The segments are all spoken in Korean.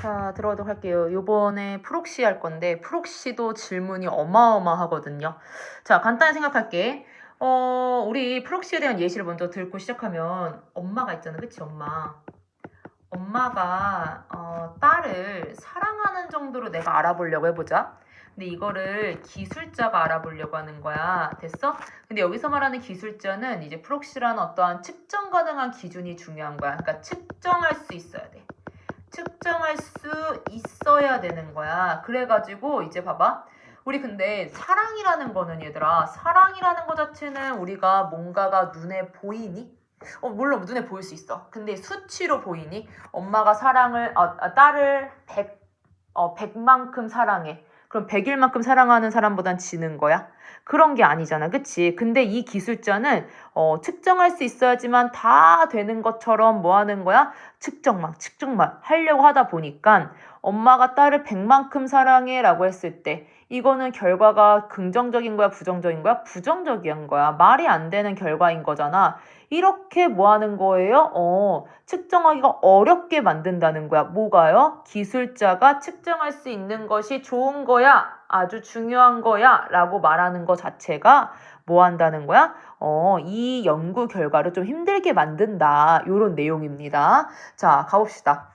자, 들어가도록 할게요. 요번에 프록시 할 건데, 프록시도 질문이 어마어마하거든요. 자, 간단히 생각할게. 우리 프록시에 대한 예시를 먼저 듣고 시작하면, 엄마가 있잖아. 그치, 엄마. 엄마가, 딸을 사랑하는 정도로 내가 알아보려고 해보자. 근데 이거를 기술자가 알아보려고 하는 거야. 됐어? 근데 여기서 말하는 기술자는 이제 프록시라는 어떠한 측정 가능한 기준이 중요한 거야. 그러니까 측정할 수 있어야 돼. 측정할 수 있어야 되는 거야. 그래가지고 이제 봐봐. 우리 근데 사랑이라는 거는 얘들아, 사랑이라는 거 자체는 우리가 뭔가가 눈에 보이니? 물론 눈에 보일 수 있어. 근데 수치로 보이니? 엄마가 딸을 100만큼 사랑해. 그럼 100일만큼 사랑하는 사람보단 지는 거야? 그런 게 아니잖아. 그치? 근데 이 기술자는 측정할 수 있어야지만 다 되는 것처럼 뭐 하는 거야? 측정만 하려고 하다 보니까 엄마가 딸을 100만큼 사랑해 라고 했을 때 이거는 결과가 긍정적인 거야? 부정적인 거야? 부정적인 거야. 말이 안 되는 결과인 거잖아. 이렇게 뭐 하는 거예요? 측정하기가 어렵게 만든다는 거야. 뭐가요? 기술자가 측정할 수 있는 것이 좋은 거야. 아주 중요한 거야. 라고 말하는 것 자체가 뭐 한다는 거야? 이 연구 결과를 좀 힘들게 만든다. 요런 내용입니다. 자, 가봅시다.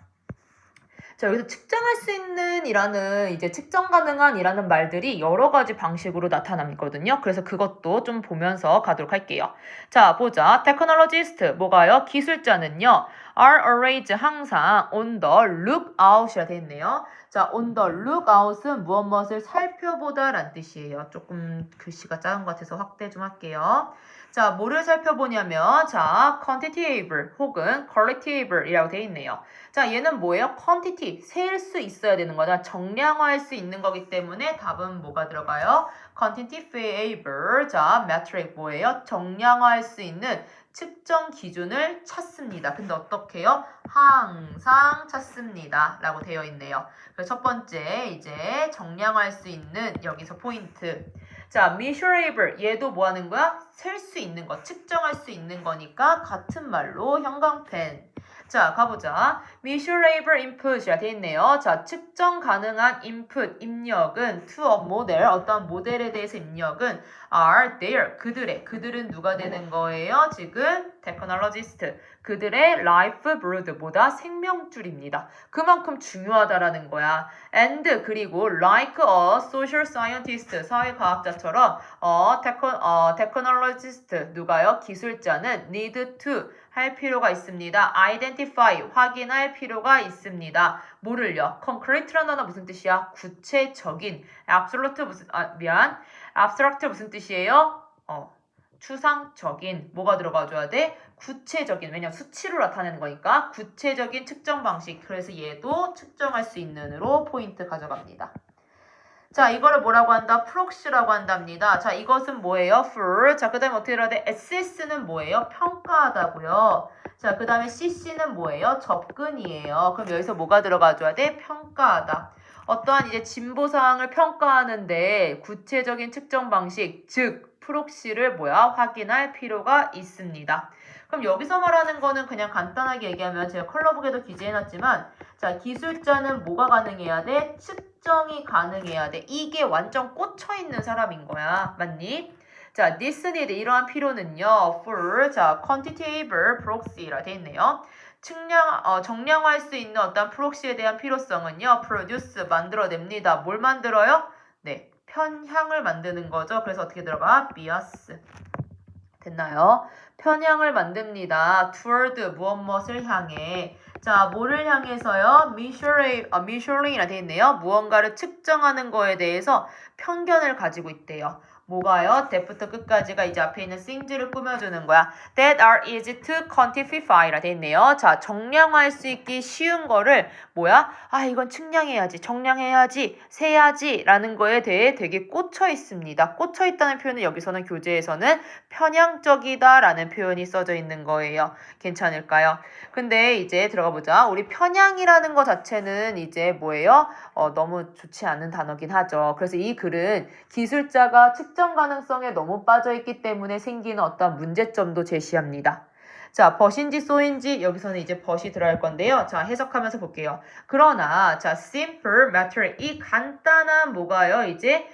자, 여기서 측정할 수 있는 이라는 이제 측정 가능한 이라는 말들이 여러 가지 방식으로 나타나거든요. 그래서 그것도 좀 보면서 가도록 할게요. 자, 보자. technologist 뭐가요? 기술자는요. are always 항상 on the lookout이라 되어 있네요. 자, on the lookout은 무엇을 살펴보다 라는 뜻이에요. 조금 글씨가 작은 것 같아서 확대 좀 할게요. 자, 뭐를 살펴보냐면 자, quantitative 혹은 qualitative 이라고 되어 있네요. 자, 얘는 뭐예요? quantity, 셀 수 있어야 되는 거다. 정량화할 수 있는 거기 때문에 답은 뭐가 들어가요? quantifiable, 자, metric 뭐예요? 정량화할 수 있는 측정 기준을 찾습니다. 근데 어떻게 해요? 항상 찾습니다. 라고 되어 있네요. 그래서 첫 번째, 이제 정량화할 수 있는 여기서 포인트. 자, measurable, 얘도 뭐 하는 거야? 셀 수 있는 거, 측정할 수 있는 거니까 같은 말로 형광펜. 자, 가보자. measurable input이라 되어 있네요. 자, 측정 가능한 input, 입력은 to a model, 어떤 모델에 대해서 입력은 are their, 그들은 누가 되는 거예요? 지금 technologist, 그들의 livelihood, 뭐다? 생명줄입니다. 그만큼 중요하다라는 거야. and, 그리고 like a social scientist, 사회과학자처럼 technologist, 누가요? 기술자는 need to, 할 필요가 있습니다. identify, 확인할 필요가 있습니다. 뭐를요? concrete라는 단어 무슨 뜻이야? 구체적인. absolute abstract 무슨 뜻이에요? 추상적인. 뭐가 들어가줘야 돼? 구체적인. 왜냐면 수치로 나타내는 거니까 구체적인 측정 방식. 그래서 얘도 측정할 수 있는으로 포인트 가져갑니다. 자, 이거를 뭐라고 한다? 프록시라고 한답니다. 자, 이것은 뭐예요? for. 자, 그 다음에 어떻게 들어야 돼? SS는 뭐예요? 평가하다고요. 자, 그 다음에 CC는 뭐예요? 접근이에요. 그럼 여기서 뭐가 들어가줘야 돼? 평가하다. 어떠한 이제 진보사항을 평가하는데 구체적인 측정 방식, 즉 프록시를 확인할 필요가 있습니다. 그럼 여기서 말하는 거는 그냥 간단하게 얘기하면 제가 컬러북에도 기재해놨지만 자, 기술자는 뭐가 가능해야 돼? 측정이 가능해야 돼. 이게 완전 꽂혀있는 사람인 거야. 맞니? 자, this need, 이러한 필요는요. for, 자, quantitative proxy라 돼 있네요. 정량화할 수 있는 어떤 프록시에 대한 필요성은요. produce, 만들어냅니다. 뭘 만들어요? 네, 편향을 만드는 거죠. 그래서 어떻게 들어가? bias. 됐나요? 편향을 만듭니다. toward, 무엇을 향해. 자, 뭐를 향해서요? measuring이라 되어 있네요. 무언가를 측정하는 거에 대해서 편견을 가지고 있대요. 뭐가요? that부터 끝까지가 이제 앞에 있는 things를 꾸며주는 거야. that are easy to quantify라 되어 있네요. 자, 정량화할 수 있기 쉬운 거를 이건 측량해야지, 정량해야지, 세야지 라는 거에 대해 되게 꽂혀 있습니다. 꽂혀 있다는 표현은 여기서는 교재에서는 편향적이다 라는 표현이 써져 있는 거예요. 괜찮을까요? 근데 이제 들어가 보자. 우리 편향이라는 거 자체는 이제 뭐예요? 너무 좋지 않은 단어긴 하죠. 그래서 이 글은 기술자가 측정 가능성에 너무 빠져있기 때문에 생기는 어떤 문제점도 제시합니다. 자, 벗인지 쏘인지 여기서는 이제 벗이 들어갈 건데요. 자, 해석하면서 볼게요. 그러나 자, simple material 이 간단한 뭐가요? 이제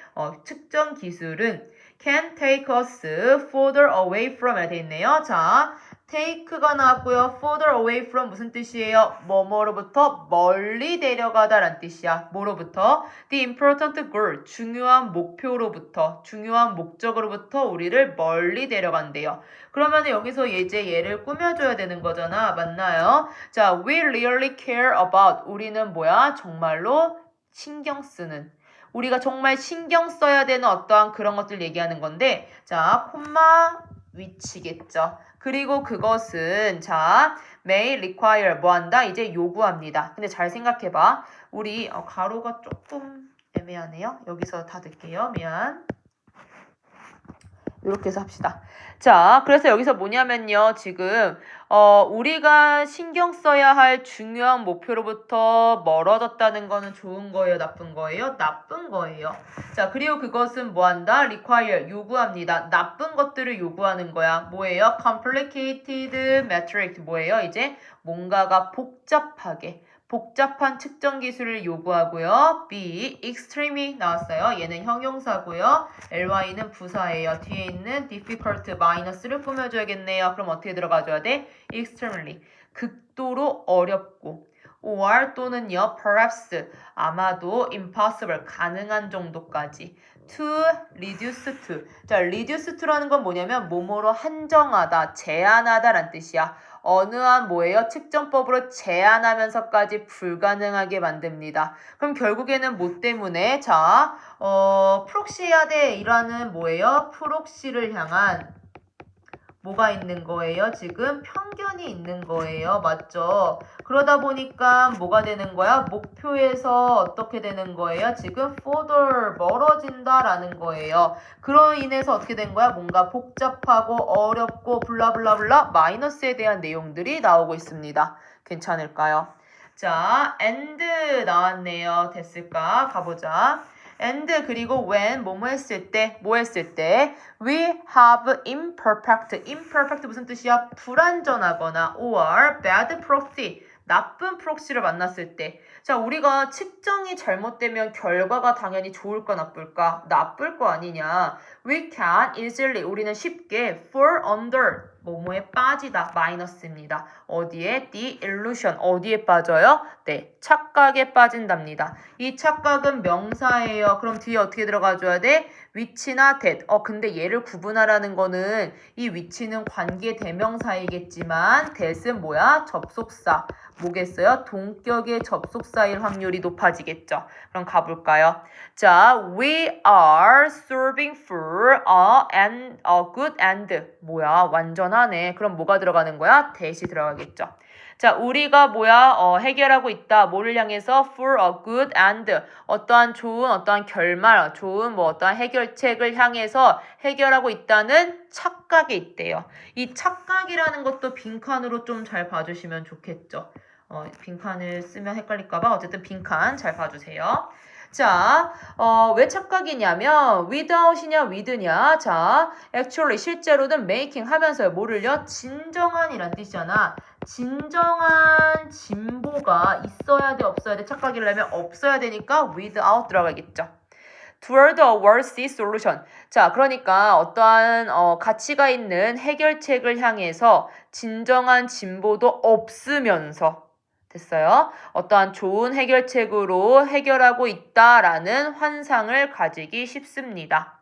측정 기술은 can take us further away from에 돼 있네요. 자, take가 나왔고요. further away from 무슨 뜻이에요? 뭐뭐로부터 멀리 데려가다 라는 뜻이야. 뭐로부터? The important goal, 중요한 목표로부터, 중요한 목적으로부터 우리를 멀리 데려간대요. 그러면 여기서 이제 얘를 꾸며줘야 되는 거잖아. 맞나요? 자, we really care about. 우리는 뭐야? 정말로 신경 쓰는. 우리가 정말 신경 써야 되는 어떠한 그런 것들 얘기하는 건데, 자, 콤마 위치겠죠. 그리고 그것은 자, may require 뭐 한다? 이제 요구합니다. 근데 잘 생각해봐. 우리 가로가 조금 애매하네요. 여기서 닫을게요. 미안. 이렇게 해서 합시다. 자, 그래서 여기서 뭐냐면요. 지금 우리가 신경 써야 할 중요한 목표로부터 멀어졌다는 거는 좋은 거예요? 나쁜 거예요? 나쁜 거예요. 자, 그리고 그것은 뭐 한다? require, 요구합니다. 나쁜 것들을 요구하는 거야. 뭐예요? complicated metric, 뭐예요? 이제 뭔가가 복잡한 측정 기술을 요구하고요. B, extremely 나왔어요. 얘는 형용사고요. ly는 부사예요. 뒤에 있는 difficult 마이너스를 꾸며줘야겠네요. 그럼 어떻게 들어가줘야 돼? extremely, 극도로 어렵고 or 또는요, perhaps, 아마도 impossible, 가능한 정도까지 to reduce to. 자, reduce to라는 건 뭐냐면 뭐뭐로 한정하다, 제한하다 라는 뜻이야. 어느 한 뭐예요? 측정법으로 제한하면서까지 불가능하게 만듭니다. 그럼 결국에는 뭐 때문에? 자, 프록시해야 돼. 이라는 뭐예요? 프록시를 향한 뭐가 있는 거예요? 지금 편견이 있는 거예요. 맞죠? 그러다 보니까 뭐가 되는 거야? 목표에서 어떻게 되는 거예요? 지금 further, 멀어진다라는 거예요. 그로 인해서 어떻게 된 거야? 뭔가 복잡하고 어렵고 블라블라블라 마이너스에 대한 내용들이 나오고 있습니다. 괜찮을까요? 자, and 나왔네요. 됐을까? 가보자. and 그리고 when 뭐뭐 했을 때 뭐 했을 때 we have imperfect 무슨 뜻이야? 불완전하거나 or bad proxy 나쁜 프록시를 만났을 때 자, 우리가 측정이 잘못되면 결과가 당연히 좋을까 나쁠까? 나쁠 거 아니냐. We can easily 우리는 쉽게 fall under 뭐뭐에 빠지다 마이너스입니다. 어디에? The illusion 어디에 빠져요? 네, 착각에 빠진답니다. 이 착각은 명사예요. 그럼 뒤에 어떻게 들어가줘야 돼? 위치나 that. 근데 얘를 구분하라는 거는 이 위치는 관계 대명사이겠지만 that은 뭐야? 접속사. 뭐겠어요? 동격의 접속사일 확률이 높아지겠죠. 그럼 가볼까요? 자, we are serving for a good and 뭐야? 완전하네. 그럼 뭐가 들어가는 거야? that이 들어가겠죠. 자, 우리가 뭐야? 해결하고 있다. 뭐를 향해서? for a good and 어떠한 좋은 어떠한 결말, 좋은 뭐 어떠한 해결책을 향해서 해결하고 있다는 착각이 있대요. 이 착각이라는 것도 빈칸으로 좀 잘 봐주시면 좋겠죠. 빈칸을 쓰면 헷갈릴까봐 어쨌든 빈칸 잘 봐주세요. 자, 왜 착각이냐면 without이냐 with냐. 자, actually 실제로는 making 하면서요. 뭐를요? 진정한이란 뜻이잖아. 진정한 진보가 있어야 돼 없어야 돼? 착각이라면 없어야 되니까 without 들어가겠죠. toward a worthy solution. 자, 그러니까 어떠한 가치가 있는 해결책을 향해서 진정한 진보도 없으면서 됐어요. 어떠한 좋은 해결책으로 해결하고 있다라는 환상을 가지기 쉽습니다.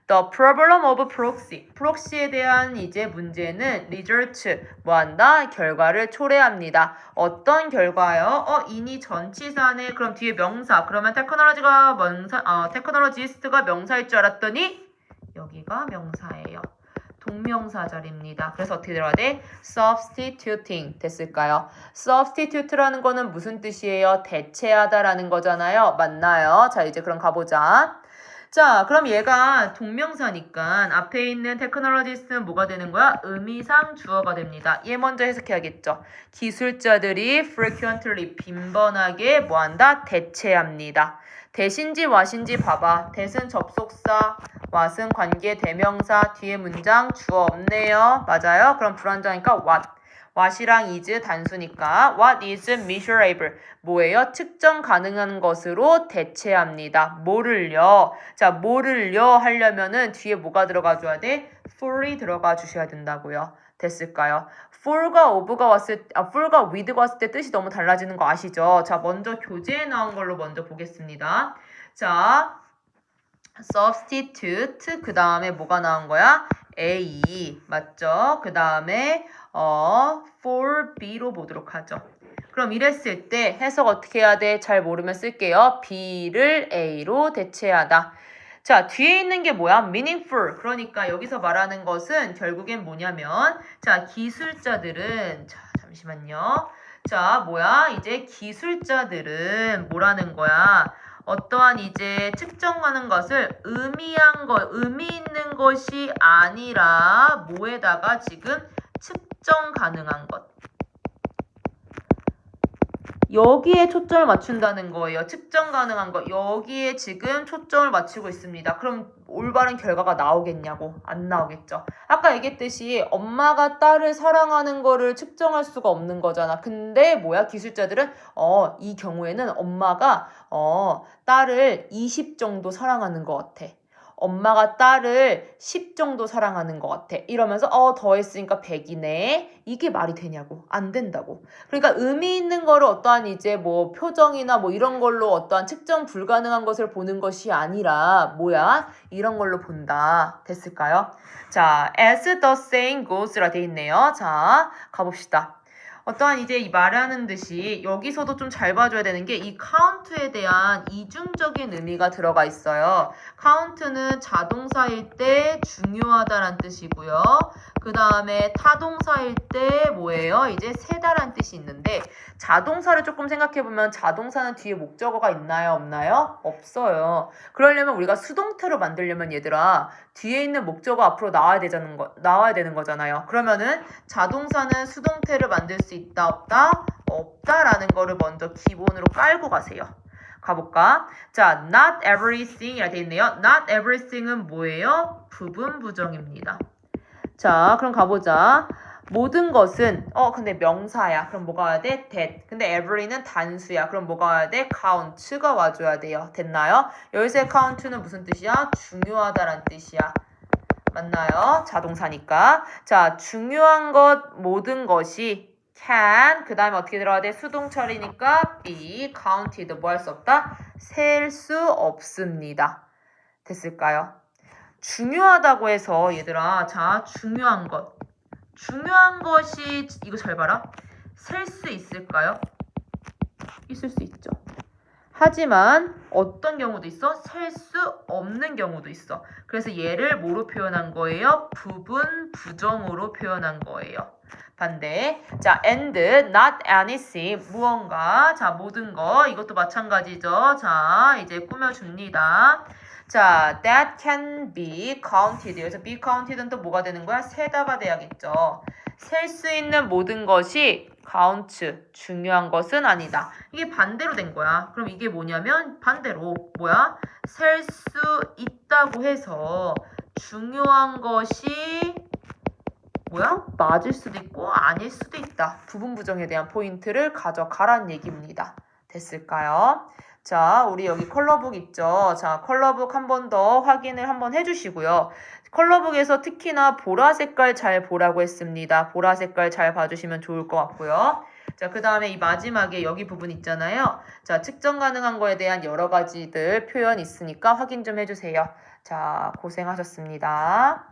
The problem of proxy. 프록시에 대한 이제 문제는 results 뭐한다? 결과를 초래합니다. 어떤 결과요? 인이 전치사네. 그럼 뒤에 명사. 그러면 테크놀로지가 테크놀로지스트가 명사일 줄 알았더니 여기가 명사예요. 동명사 자리입니다. 그래서 어떻게 들어가야 돼? substituting 됐을까요? substitute라는 거는 무슨 뜻이에요? 대체하다라는 거잖아요. 맞나요? 자, 이제 그럼 가보자. 자, 그럼 얘가 동명사니까 앞에 있는 테크놀로지스트는 뭐가 되는 거야? 의미상 주어가 됩니다. 얘 먼저 해석해야겠죠. 기술자들이 frequently 빈번하게 뭐한다? 대체합니다. 대신지 와신지 봐봐. 대신 접속사, 왓은 관계 대명사, 뒤에 문장 주어 없네요. 맞아요? 그럼 불완전하니까 what. what이랑 is 단수니까 what is measurable 뭐예요? 측정 가능한 것으로 대체합니다. 뭐를요? 자, 뭐를요 하려면은 뒤에 뭐가 들어가 줘야 돼? for이 들어가 주셔야 된다고요. 됐을까요? for과 with가 왔을 때 뜻이 너무 달라지는 거 아시죠? 자, 먼저 교재에 나온 걸로 먼저 보겠습니다. 자, substitute 그 다음에 뭐가 나온 거야? A 맞죠? 그 다음에 for B로 보도록 하죠. 그럼 이랬을 때 해석 어떻게 해야 돼? 잘 모르면 쓸게요. B를 A로 대체하다. 자, 뒤에 있는 게 뭐야? meaningful. 그러니까 여기서 말하는 것은 결국엔 뭐냐면 자, 기술자들은 자, 잠시만요. 자, 뭐야? 이제 기술자들은 뭐라는 거야? 어떠한 이제 측정하는 것을 의미 있는 것이 아니라 뭐에다가 지금 측정 가능한 것. 여기에 초점을 맞춘다는 거예요. 측정 가능한 거. 여기에 지금 초점을 맞추고 있습니다. 그럼 올바른 결과가 나오겠냐고. 안 나오겠죠. 아까 얘기했듯이 엄마가 딸을 사랑하는 거를 측정할 수가 없는 거잖아. 근데 뭐야? 기술자들은 이 경우에는 엄마가 딸을 20 정도 사랑하는 것 같아. 엄마가 딸을 10 정도 사랑하는 것 같아. 이러면서 더했으니까 100이네. 이게 말이 되냐고. 안 된다고. 그러니까 의미 있는 거를 어떠한 이제 뭐 표정이나 뭐 이런 걸로 어떠한 측정 불가능한 것을 보는 것이 아니라 뭐야? 이런 걸로 본다. 됐을까요? 자, as the saying goes라 돼 있네요. 자, 가봅시다. 어떠한 이제 이 말하는 듯이 여기서도 좀 잘 봐줘야 되는 게 이 count에 대한 이중적인 의미가 들어가 있어요. count는 자동사일 때 중요하다란 뜻이고요. 그 다음에 타동사일 때 뭐예요? 이제 세다란 뜻이 있는데 자동사를 조금 생각해보면 자동사는 뒤에 목적어가 있나요? 없나요? 없어요. 그러려면 우리가 수동태로 만들려면 얘들아 뒤에 있는 목적어 앞으로 나와야 되는 거잖아요. 그러면은 자동사는 수동태를 만들 수 있다 없다? 없다라는 거를 먼저 기본으로 깔고 가세요. 가볼까? 자, not everything 이라 되어 있네요. not everything은 뭐예요? 부분 부정입니다. 자, 그럼 가보자. 모든 것은 근데 명사야. 그럼 뭐가 와야 돼? that. 근데 every는 단수야. 그럼 뭐가 와야 돼? count가 와줘야 돼요. 됐나요? 여기서의 count는 무슨 뜻이야? 중요하다란 뜻이야. 맞나요? 자동사니까. 자, 중요한 것 모든 것이 can 그 다음에 어떻게 들어가야 돼? 수동철이니까 be counted 뭐 할 수 없다? 셀 수 없습니다. 됐을까요? 중요하다고 해서 얘들아 자 중요한 것이 이거 잘 봐라. 셀 수 있을까요? 있을 수 있죠. 하지만 어떤 경우도 있어? 셀 수 없는 경우도 있어. 그래서 얘를 뭐로 표현한 거예요? 부분 부정으로 표현한 거예요. 반대. 자, and not anything. 무언가. 자, 모든 거. 이것도 마찬가지죠. 자, 이제 꾸며줍니다. 자, that can be counted. 여기서 be counted는 또 뭐가 되는 거야? 세다가 돼야겠죠. 셀 수 있는 모든 것이 count, 중요한 것은 아니다. 이게 반대로 된 거야. 그럼 이게 뭐냐면 반대로 뭐야? 셀 수 있다고 해서 중요한 것이 뭐야? 맞을 수도 있고 아닐 수도 있다. 부분 부정에 대한 포인트를 가져가란 얘기입니다. 됐을까요? 자, 우리 여기 컬러북 있죠? 자, 컬러북 한 번 더 확인을 한번 해주시고요. 컬러북에서 특히나 보라 색깔 잘 보라고 했습니다. 보라 색깔 잘 봐주시면 좋을 것 같고요. 자, 그 다음에 이 마지막에 여기 부분 있잖아요. 자, 측정 가능한 거에 대한 여러 가지들 표현 있으니까 확인 좀 해주세요. 자, 고생하셨습니다.